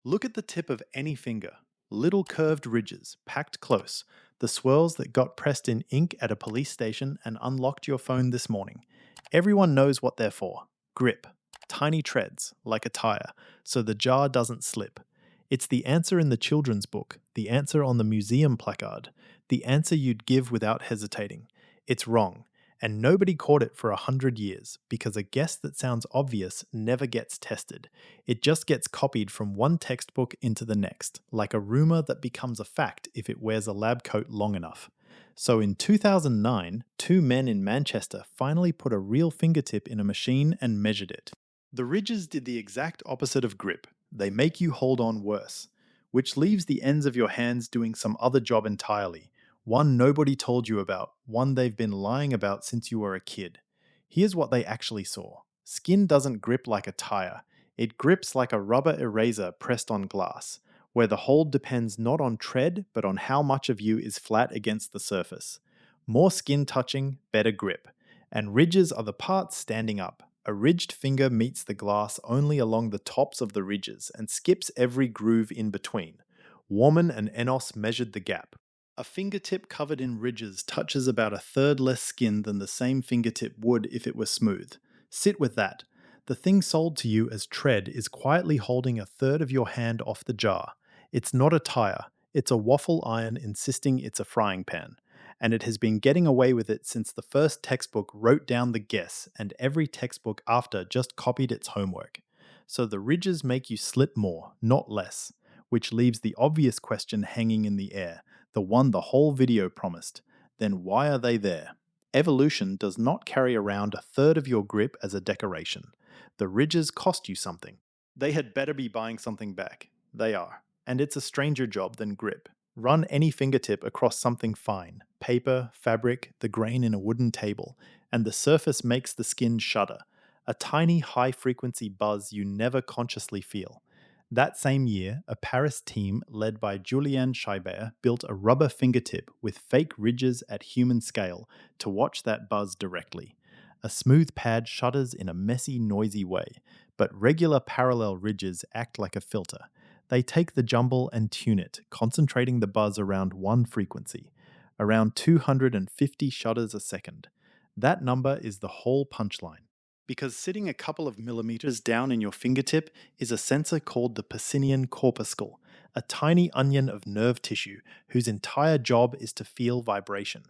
Look at the tip of any finger. Little curved ridges, packed close. The swirls that got pressed in ink at a police station and unlocked your phone this morning. Everyone knows what they're for. Grip. Tiny treads, like a tyre, so the jar doesn't slip. It's the answer in the children's book, the answer on the museum placard, the answer you'd give without hesitating. It's wrong, and nobody caught it for 100 years because a guess that sounds obvious never gets tested. It just gets copied from one textbook into the next, like a rumor that becomes a fact if it wears a lab coat long enough. So in 2009, two men in Manchester finally put a real fingertip in a machine and measured it. The ridges did the exact opposite of grip. They make you hold on worse, which leaves the ends of your hands doing some other job entirely. One nobody told you about, one they've been lying about since you were a kid. Here's what they actually saw. Skin doesn't grip like a tyre. It grips like a rubber eraser pressed on glass, where the hold depends not on tread but on how much of you is flat against the surface. More skin touching, better grip. And ridges are the parts standing up. A ridged finger meets the glass only along the tops of the ridges and skips every groove in between. Warman and Enos measured the gap. A fingertip covered in ridges touches about a third less skin than the same fingertip would if it were smooth. Sit with that. The thing sold to you as tread is quietly holding a third of your hand off the jar. It's not a tyre, it's a waffle iron insisting it's a frying pan. And it has been getting away with it since the first textbook wrote down the guess, and every textbook after just copied its homework. So the ridges make you slip more, not less, which leaves the obvious question hanging in the air, the one the whole video promised. Then why are they there? Evolution does not carry around a third of your grip as a decoration. The ridges cost you something. They had better be buying something back. They are. And it's a stranger job than grip. Run any fingertip across something fine, paper, fabric, the grain in a wooden table, and the surface makes the skin shudder, a tiny high-frequency buzz you never consciously feel. That same year, a Paris team led by Julien Scheibert built a rubber fingertip with fake ridges at human scale to watch that buzz directly. A smooth pad shudders in a messy, noisy way, but regular parallel ridges act like a filter. They take the jumble and tune it, concentrating the buzz around one frequency, around 250 shudders a second. That number is the whole punchline. Because sitting a couple of millimeters down in your fingertip is a sensor called the Pacinian corpuscle, a tiny onion of nerve tissue whose entire job is to feel vibration.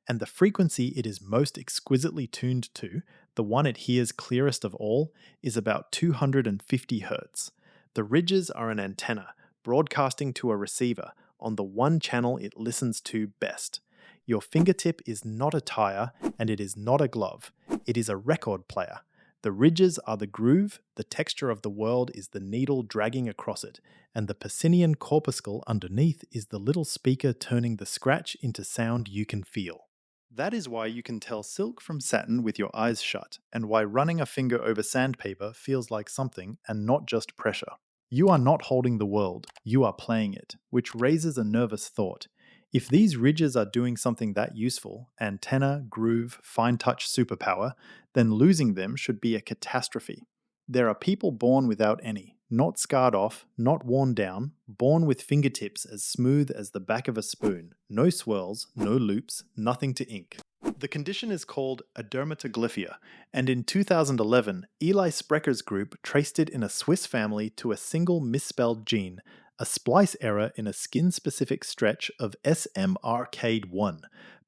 And the frequency it is most exquisitely tuned to, the one it hears clearest of all, is about 250 Hz. The ridges are an antenna, broadcasting to a receiver on the one channel it listens to best. Your fingertip is not a tyre, and it is not a glove. It is a record player. The ridges are the groove, the texture of the world is the needle dragging across it, and the Pacinian corpuscle underneath is the little speaker turning the scratch into sound you can feel. That is why you can tell silk from satin with your eyes shut, and why running a finger over sandpaper feels like something and not just pressure. You are not holding the world, you are playing it, which raises a nervous thought. If these ridges are doing something that useful, antenna, groove, fine touch superpower, then losing them should be a catastrophe. There are people born without any, not scarred off, not worn down, born with fingertips as smooth as the back of a spoon, no swirls, no loops, nothing to ink. The condition is called dermatoglyphia, and in 2011, Eli Sprecker's group traced it in a Swiss family to a single misspelled gene, a splice error in a skin-specific stretch of SMRCADE1,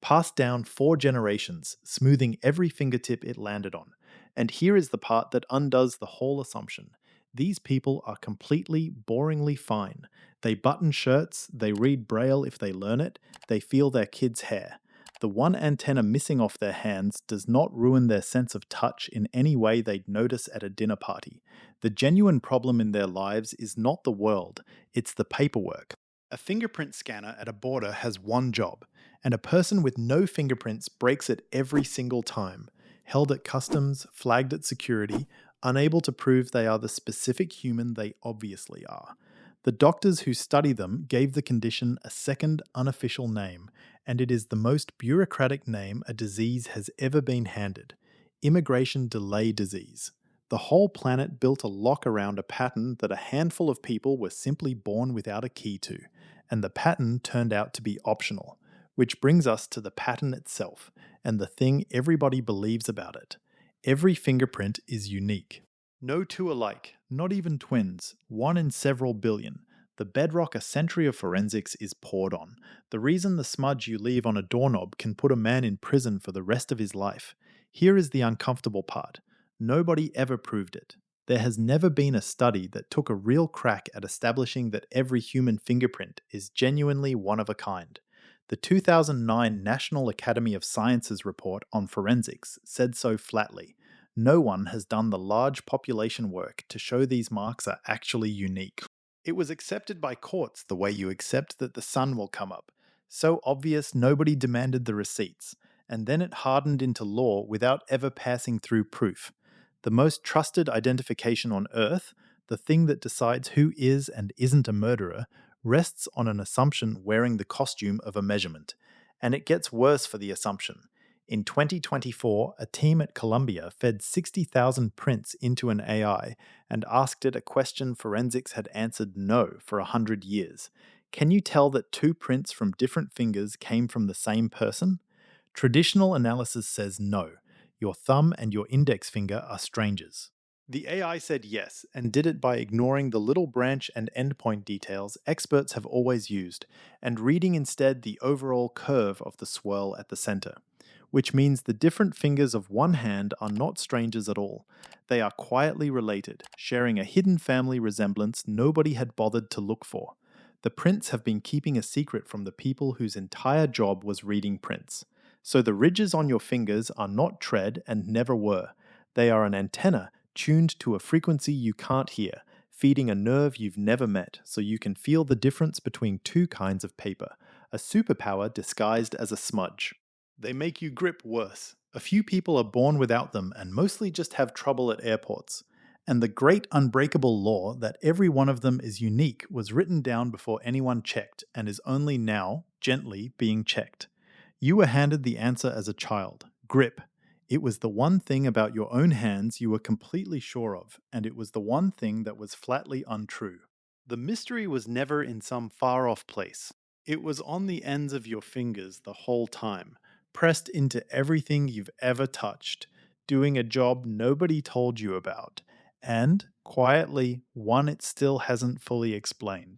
passed down 4 generations, smoothing every fingertip it landed on. And here is the part that undoes the whole assumption. These people are completely, boringly fine. They button shirts, they read Braille if they learn it, they feel their kids' hair. The one antenna missing off their hands does not ruin their sense of touch in any way they'd notice at a dinner party. The genuine problem in their lives is not the world, it's the paperwork. A fingerprint scanner at a border has one job, and a person with no fingerprints breaks it every single time. Held at customs, flagged at security, unable to prove they are the specific human they obviously are. The doctors who study them gave the condition a second unofficial name, and it is the most bureaucratic name a disease has ever been handed: immigration delay disease. The whole planet built a lock around a pattern that a handful of people were simply born without a key to, and the pattern turned out to be optional, which brings us to the pattern itself and the thing everybody believes about it. Every fingerprint is unique. No two alike, not even twins, one in several billion. The bedrock a century of forensics is poured on. The reason the smudge you leave on a doorknob can put a man in prison for the rest of his life. Here is the uncomfortable part. Nobody ever proved it. There has never been a study that took a real crack at establishing that every human fingerprint is genuinely one of a kind. The 2009 National Academy of Sciences report on forensics said so flatly. No one has done the large population work to show these marks are actually unique. It was accepted by courts the way you accept that the sun will come up. So obvious nobody demanded the receipts, and then it hardened into law without ever passing through proof. The most trusted identification on Earth, the thing that decides who is and isn't a murderer, rests on an assumption wearing the costume of a measurement. And it gets worse for the assumption. In 2024, a team at Columbia fed 60,000 prints into an AI and asked it a question forensics had answered no for 100 years. Can you tell that two prints from different fingers came from the same person? Traditional analysis says no. Your thumb and your index finger are strangers. The AI said yes, and did it by ignoring the little branch and endpoint details experts have always used, and reading instead the overall curve of the swirl at the center. Which means the different fingers of one hand are not strangers at all. They are quietly related, sharing a hidden family resemblance nobody had bothered to look for. The prints have been keeping a secret from the people whose entire job was reading prints. So the ridges on your fingers are not tread and never were. They are an antenna tuned to a frequency you can't hear, feeding a nerve you've never met so you can feel the difference between two kinds of paper, a superpower disguised as a smudge. They make you grip worse. A few people are born without them and mostly just have trouble at airports. And the great unbreakable law that every one of them is unique was written down before anyone checked and is only now, gently, being checked. You were handed the answer as a child: grip. It was the one thing about your own hands you were completely sure of, and it was the one thing that was flatly untrue. The mystery was never in some far off place. It was on the ends of your fingers the whole time, pressed into everything you've ever touched, doing a job nobody told you about, and, quietly, one it still hasn't fully explained.